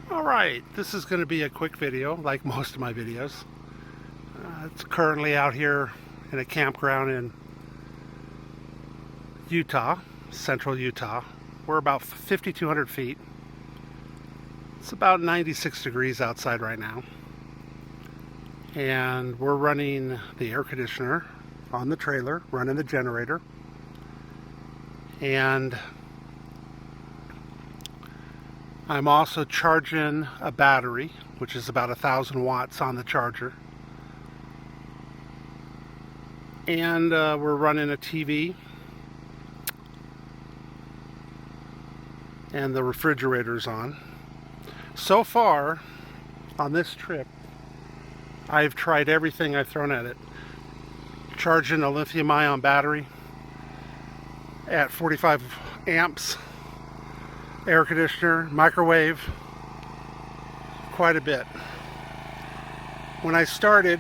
Alright, this is going to be a quick video, like most of my videos. It's currently out here in a campground in Utah, central Utah. We're about 5,200 feet. It's about 96 degrees outside right now. And we're running the air conditioner on the trailer, running the generator. And I'm also charging a battery, which is about 1,000 watts on the charger. And we're running a TV. And the refrigerator's on. So far, on this trip, I've tried everything I've thrown at it. Charging a lithium-ion battery at 45 amps. Air conditioner, microwave, quite a bit. When I started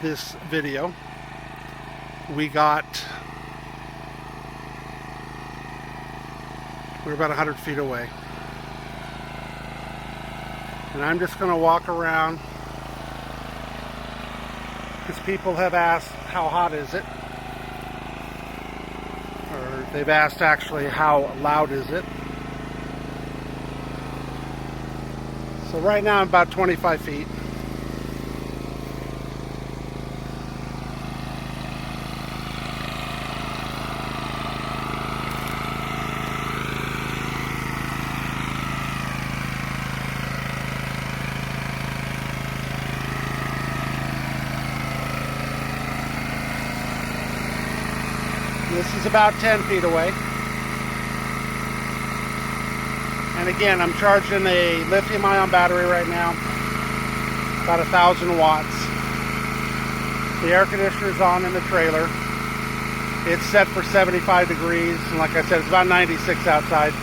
this video, we were about 100 feet away. And I'm just going to walk around because people have asked how hot is it, or they've asked actually how loud is it. So right now I'm about 25 feet. This is about 10 feet away. And again, I'm charging a lithium-ion battery right now, about 1,000 watts. The air conditioner's on in the trailer. It's set for 75 degrees, and like I said, it's about 96 outside.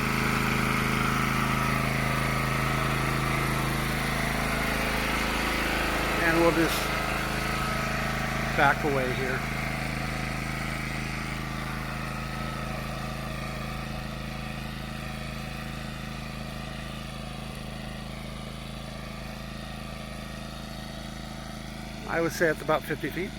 And we'll just back away here. I would say it's about 50 feet.